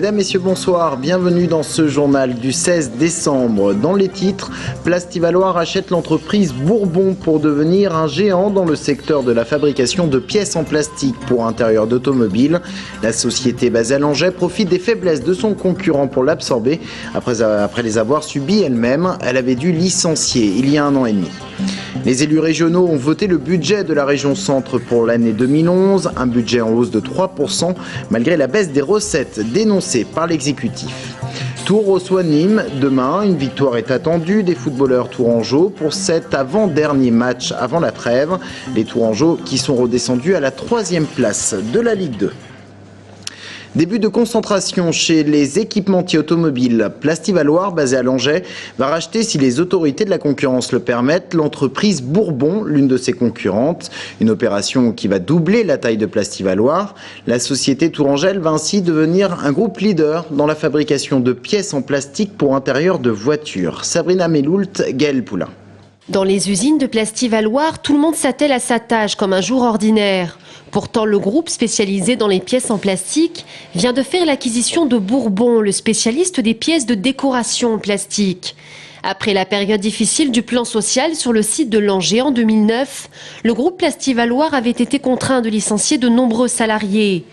Mesdames, Messieurs, bonsoir. Bienvenue dans ce journal du 16 décembre. Dans les titres, Plastivaloir achète l'entreprise Bourbon pour devenir un géant dans le secteur de la fabrication de pièces en plastique pour intérieur d'automobile. La société basée à Langeais profite des faiblesses de son concurrent pour l'absorber. Après les avoir subies elle-même, elle avait dû licencier il y a 1 an et demi. Les élus régionaux ont voté le budget de la région Centre pour l'année 2011, un budget en hausse de 3%, malgré la baisse des recettes dénoncée par l'exécutif. Tours reçoit Nîmes. Demain, une victoire est attendue des footballeurs tourangeaux pour cet avant-dernier match avant la trêve. Les tourangeaux qui sont redescendus à la 3e place de la Ligue 2. Début de concentration chez les équipementiers automobiles. Plastivaloir, basé à Langeais, va racheter, si les autorités de la concurrence le permettent, l'entreprise Bourbon, l'une de ses concurrentes. Une opération qui va doubler la taille de Plastivaloir. La société tourangelle va ainsi devenir un groupe leader dans la fabrication de pièces en plastique pour intérieur de voitures. Sabrina Meloult, Gaël Poulain. Dans les usines de Plastivaloir, tout le monde s'attelle à sa tâche comme un jour ordinaire. Pourtant, le groupe spécialisé dans les pièces en plastique vient de faire l'acquisition de Bourbon, le spécialiste des pièces de décoration en plastique. Après la période difficile du plan social sur le site de Langeais en 2009, le groupe Plastivaloir avait été contraint de licencier de nombreux salariés.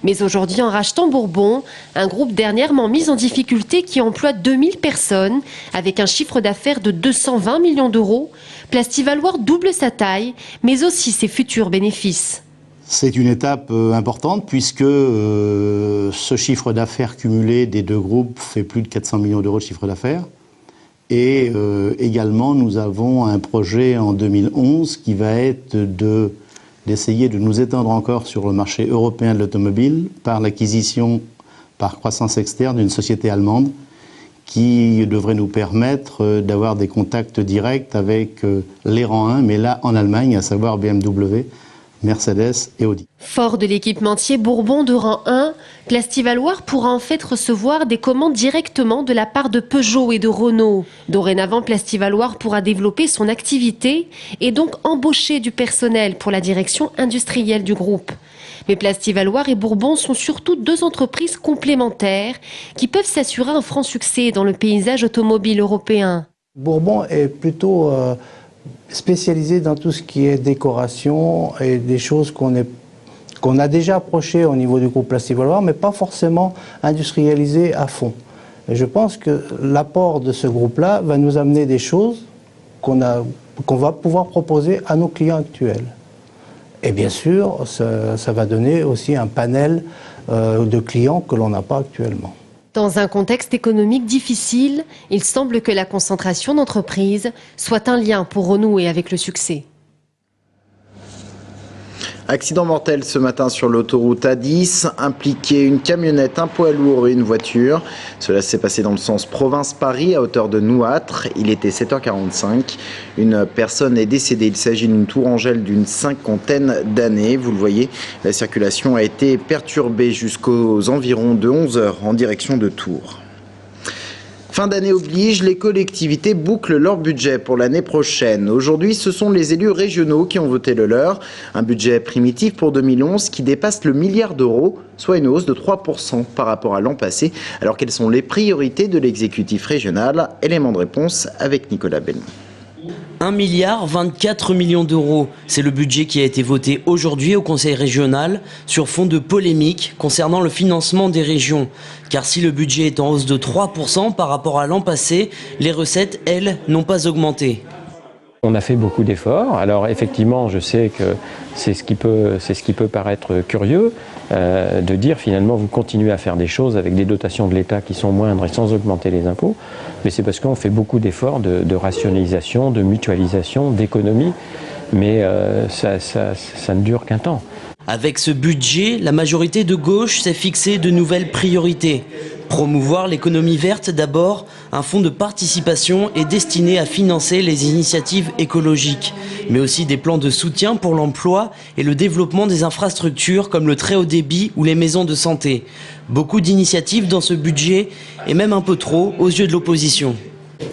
Mais aujourd'hui, en rachetant Bourbon, un groupe dernièrement mis en difficulté qui emploie 2000 personnes, avec un chiffre d'affaires de 220 millions d'euros, Plastivaloir double sa taille, mais aussi ses futurs bénéfices. C'est une étape importante puisque ce chiffre d'affaires cumulé des deux groupes fait plus de 400 millions d'euros de chiffre d'affaires. Et également, nous avons un projet en 2011 qui va être d'essayer de nous étendre encore sur le marché européen de l'automobile par l'acquisition par croissance externe d'une société allemande qui devrait nous permettre d'avoir des contacts directs avec les rangs 1, mais là en Allemagne, à savoir BMW, Mercedes et Audi. Fort de l'équipementier Bourbon de rang 1, Plastivaloir pourra en fait recevoir des commandes directement de la part de Peugeot et de Renault. Dorénavant, Plastivaloir pourra développer son activité et donc embaucher du personnel pour la direction industrielle du groupe. Mais Plastivaloir et Bourbon sont surtout deux entreprises complémentaires qui peuvent s'assurer un franc succès dans le paysage automobile européen. Bourbon est plutôt spécialisé dans tout ce qui est décoration et des choses qu'on a déjà approchées au niveau du groupe Plastivaloir, mais pas forcément industrialisées à fond. Et je pense que l'apport de ce groupe-là va nous amener des choses qu'on va pouvoir proposer à nos clients actuels. Et bien sûr, ça va donner aussi un panel de clients que l'on n'a pas actuellement. Dans un contexte économique difficile, il semble que la concentration d'entreprises soit un lien pour renouer avec le succès. Accident mortel ce matin sur l'autoroute A10, impliqué une camionnette, un poids lourd et une voiture. Cela s'est passé dans le sens province-Paris à hauteur de Nouâtre. Il était 7h45. Une personne est décédée. Il s'agit d'une tourangelle d'une 50aine d'années. Vous le voyez, la circulation a été perturbée jusqu'aux environs de 11h en direction de Tours. Fin d'année oblige, les collectivités bouclent leur budget pour l'année prochaine. Aujourd'hui, ce sont les élus régionaux qui ont voté le leur. Un budget primitif pour 2011 qui dépasse le milliard d'euros, soit une hausse de 3% par rapport à l'an passé. Alors quelles sont les priorités de l'exécutif régional? Élément de réponse avec Nicolas Belmont. 1,24 milliard d'euros. C'est le budget qui a été voté aujourd'hui au Conseil régional sur fond de polémique concernant le financement des régions. Car si le budget est en hausse de 3% par rapport à l'an passé, les recettes, elles, n'ont pas augmenté. On a fait beaucoup d'efforts. Alors effectivement, je sais que c'est ce qui peut paraître curieux de dire finalement vous continuez à faire des choses avec des dotations de l'État qui sont moindres et sans augmenter les impôts. Mais c'est parce qu'on fait beaucoup d'efforts de rationalisation, de mutualisation, d'économie. Mais ça ne dure qu'un temps. Avec ce budget, la majorité de gauche s'est fixé de nouvelles priorités. Promouvoir l'économie verte d'abord, un fonds de participation est destiné à financer les initiatives écologiques, mais aussi des plans de soutien pour l'emploi et le développement des infrastructures comme le très haut débit ou les maisons de santé. Beaucoup d'initiatives dans ce budget et même un peu trop aux yeux de l'opposition.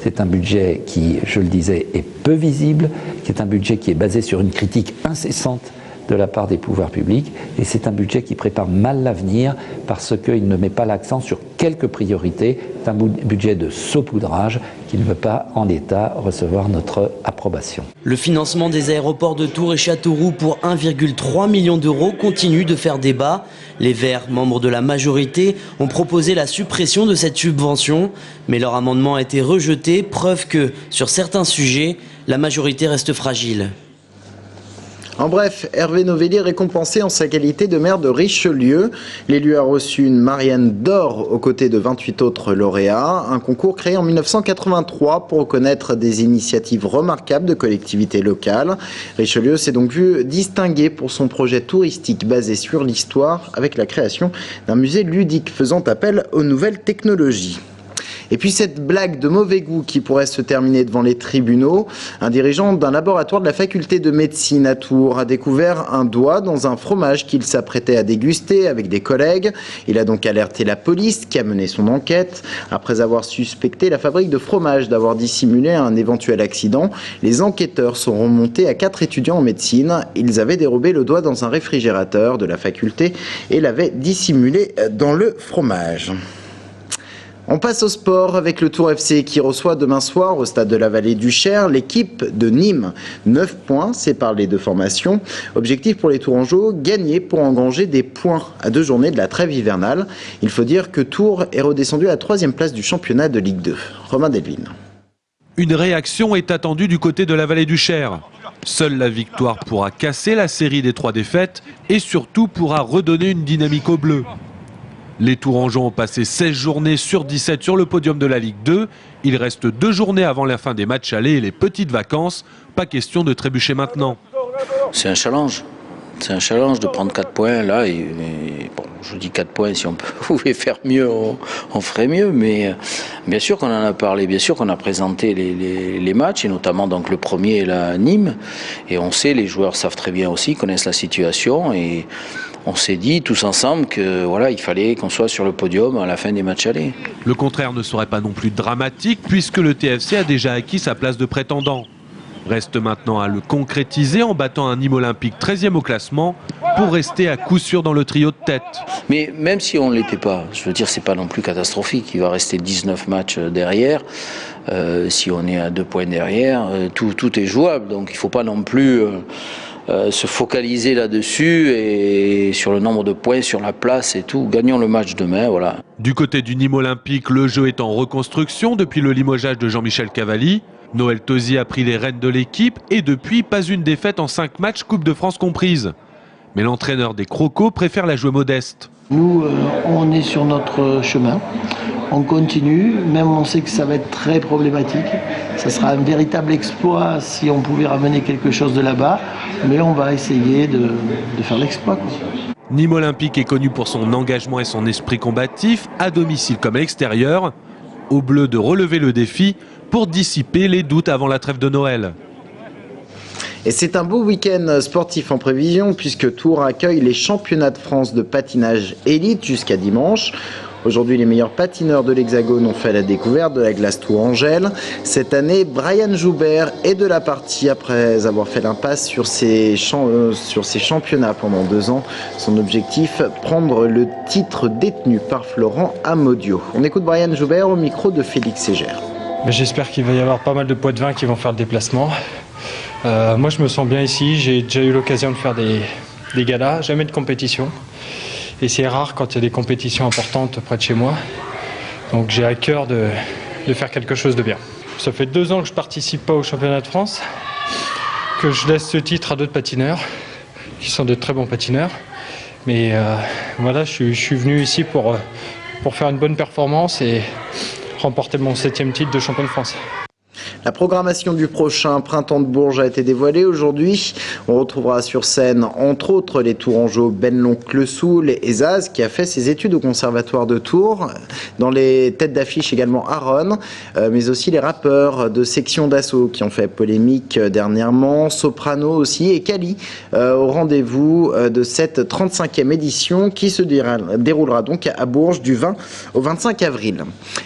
C'est un budget qui, je le disais, est peu visible, c'est un budget qui est basé sur une critique incessante de la part des pouvoirs publics. Et c'est un budget qui prépare mal l'avenir parce qu'il ne met pas l'accent sur quelques priorités. C'est un budget de saupoudrage qui ne veut pas, en l'état, recevoir notre approbation. Le financement des aéroports de Tours et Châteauroux pour 1,3 million d'euros continue de faire débat. Les Verts, membres de la majorité, ont proposé la suppression de cette subvention, mais leur amendement a été rejeté, preuve que, sur certains sujets, la majorité reste fragile. En bref, Hervé Novelli est récompensé en sa qualité de maire de Richelieu. L'élu a reçu une Marianne d'or aux côtés de 28 autres lauréats. Un concours créé en 1983 pour reconnaître des initiatives remarquables de collectivités locales. Richelieu s'est donc vu distingué pour son projet touristique basé sur l'histoire avec la création d'un musée ludique faisant appel aux nouvelles technologies. Et puis cette blague de mauvais goût qui pourrait se terminer devant les tribunaux. Un dirigeant d'un laboratoire de la faculté de médecine à Tours a découvert un doigt dans un fromage qu'il s'apprêtait à déguster avec des collègues. Il a donc alerté la police qui a mené son enquête. Après avoir suspecté la fabrique de fromage d'avoir dissimulé un éventuel accident, les enquêteurs sont remontés à 4 étudiants en médecine. Ils avaient dérobé le doigt dans un réfrigérateur de la faculté et l'avaient dissimulé dans le fromage. On passe au sport avec le Tours FC qui reçoit demain soir au stade de la Vallée du Cher l'équipe de Nîmes. 9 points séparent les deux formations. Objectif pour les Tourangeaux, gagner pour engranger des points à 2 journées de la trêve hivernale. Il faut dire que Tours est redescendu à la 3e place du championnat de Ligue 2. Romain Delvin. Une réaction est attendue du côté de la Vallée du Cher. Seule la victoire pourra casser la série des 3 défaites et surtout pourra redonner une dynamique aux Bleus. Les Tourangeaux ont passé 16 journées sur 17 sur le podium de la Ligue 2. Il reste 2 journées avant la fin des matchs allés et les petites vacances. Pas question de trébucher maintenant. C'est un challenge. C'est un challenge de prendre 4 points là. Et bon, je dis 4 points, si on pouvait faire mieux, on ferait mieux. Mais bien sûr qu'on en a parlé, bien sûr qu'on a présenté les matchs, et notamment donc le premier là, Nîmes. Et on sait, les joueurs savent très bien aussi, connaissent la situation. Et on s'est dit tous ensemble que voilà, il fallait qu'on soit sur le podium à la fin des matchs allés. Le contraire ne serait pas non plus dramatique puisque le TFC a déjà acquis sa place de prétendant. Reste maintenant à le concrétiser en battant un Nîmes Olympique 13e au classement pour rester à coup sûr dans le trio de tête. Mais même si on ne l'était pas, je veux dire, c'est pas non plus catastrophique. Il va rester 19 matchs derrière. Si on est à 2 points derrière, tout est jouable. Donc il ne faut pas non plus se focaliser là-dessus et sur le nombre de points, sur la place et tout. Gagnons le match demain, voilà. Du côté du Nîmes Olympique, le jeu est en reconstruction depuis le limogeage de Jean-Michel Cavalli. Noël Tosi a pris les rênes de l'équipe et depuis, pas une défaite en 5 matchs, Coupe de France comprise. Mais l'entraîneur des Crocos préfère la jouer modeste. Nous, on est sur notre chemin. On continue, même on sait que ça va être très problématique. Ça sera un véritable exploit si on pouvait ramener quelque chose de là-bas. Mais on va essayer de faire l'exploit. Nîmes Olympique est connu pour son engagement et son esprit combatif, à domicile comme à l'extérieur. Aux Bleus de relever le défi pour dissiper les doutes avant la trêve de Noël. Et c'est un beau week-end sportif en prévision puisque Tours accueille les championnats de France de patinage élite jusqu'à dimanche. Aujourd'hui, les meilleurs patineurs de l'Hexagone ont fait la découverte de la glace Tourangelle. Cette année, Brian Joubert est de la partie après avoir fait l'impasse sur ses championnats pendant 2 ans. Son objectif, prendre le titre détenu par Florent Amodio. On écoute Brian Joubert au micro de Félix Ségère. J'espère qu'il va y avoir pas mal de poids de vin qui vont faire le déplacement. Moi, je me sens bien ici. J'ai déjà eu l'occasion de faire des galas, jamais de compétition. Et c'est rare quand il y a des compétitions importantes près de chez moi. Donc j'ai à cœur de faire quelque chose de bien. Ça fait 2 ans que je ne participe pas au championnat de France, que je laisse ce titre à d'autres patineurs, qui sont de très bons patineurs. Mais voilà, je suis venu ici pour faire une bonne performance et remporter mon 7e titre de champion de France. La programmation du prochain Printemps de Bourges a été dévoilée aujourd'hui. On retrouvera sur scène, entre autres, les Tourangeaux Ben Loncle-Soul et Zaz, qui a fait ses études au Conservatoire de Tours. Dans les têtes d'affiche également Aaron, mais aussi les rappeurs de Section d'Assaut qui ont fait polémique dernièrement, Soprano aussi et Kali au rendez-vous de cette 35e édition qui se déroulera donc à Bourges du 20 au 25 avril.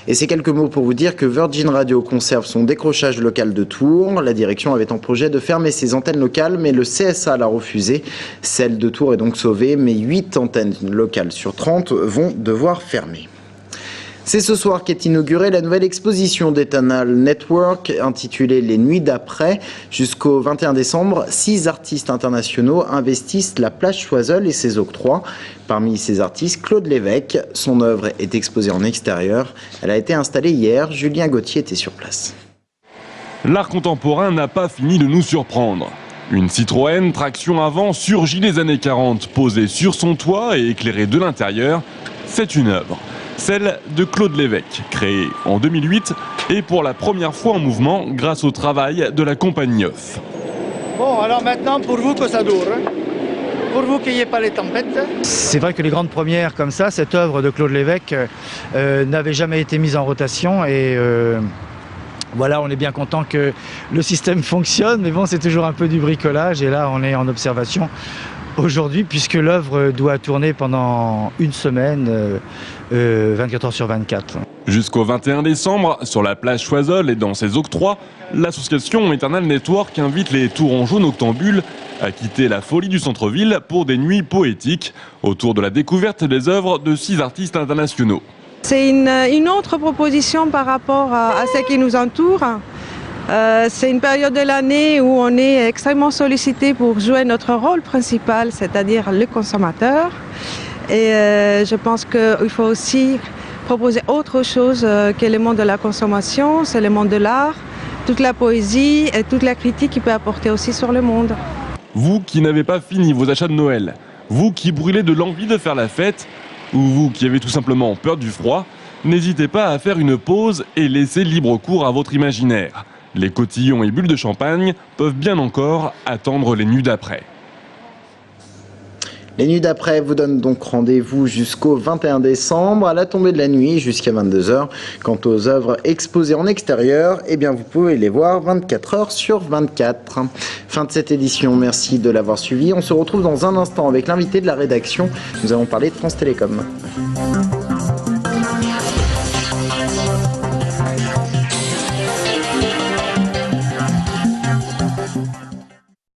Et ces quelques mots pour vous dire que Virgin Radio conserve son décrochage décrochage local de Tours. La direction avait en projet de fermer ses antennes locales, mais le CSA l'a refusé. Celle de Tours est donc sauvée, mais 8 antennes locales sur 30 vont devoir fermer. C'est ce soir qu'est inaugurée la nouvelle exposition d'Eternal Network intitulée Les Nuits d'après. Jusqu'au 21 décembre, 6 artistes internationaux investissent la plage Choiseul et ses octrois. Parmi ces artistes, Claude Lévesque. Son œuvre est exposée en extérieur. Elle a été installée hier. Julien Gauthier était sur place. L'art contemporain n'a pas fini de nous surprendre. Une Citroën traction avant surgit des années 40, posée sur son toit et éclairée de l'intérieur. C'est une œuvre. Celle de Claude Lévesque, créée en 2008 et pour la première fois en mouvement grâce au travail de la compagnie Off. Bon, alors maintenant, pour vous que ça dure, pour vous qu'il n'y ait pas les tempêtes. C'est vrai que les grandes premières comme ça, cette œuvre de Claude Lévesque n'avait jamais été mise en rotation et voilà, on est bien content que le système fonctionne, mais bon, c'est toujours un peu du bricolage et là, on est en observation aujourd'hui puisque l'œuvre doit tourner pendant une semaine, 24 heures sur 24. Jusqu'au 21 décembre, sur la plage Choiseul et dans ses octrois, l'association Eternal Network invite les Tourangeaux noctambules à quitter la folie du centre-ville pour des nuits poétiques autour de la découverte des œuvres de 6 artistes internationaux. C'est une autre proposition par rapport à ce qui nous entoure. C'est une période de l'année où on est extrêmement sollicité pour jouer notre rôle principal, c'est-à-dire le consommateur. Et je pense qu'il faut aussi proposer autre chose que le monde de la consommation, c'est le monde de l'art, toute la poésie et toute la critique qu'il peut apporter aussi sur le monde. Vous qui n'avez pas fini vos achats de Noël, vous qui brûlez de l'envie de faire la fête, ou vous qui avez tout simplement peur du froid, n'hésitez pas à faire une pause et laisser libre cours à votre imaginaire. Les cotillons et bulles de champagne peuvent bien encore attendre les nuits d'après. Les nuits d'après vous donnent donc rendez-vous jusqu'au 21 décembre à la tombée de la nuit jusqu'à 22 h. Quant aux œuvres exposées en extérieur, eh bien vous pouvez les voir 24 heures sur 24. Fin de cette édition, merci de l'avoir suivi. On se retrouve dans un instant avec l'invité de la rédaction. Nous allons parler de France Télécom.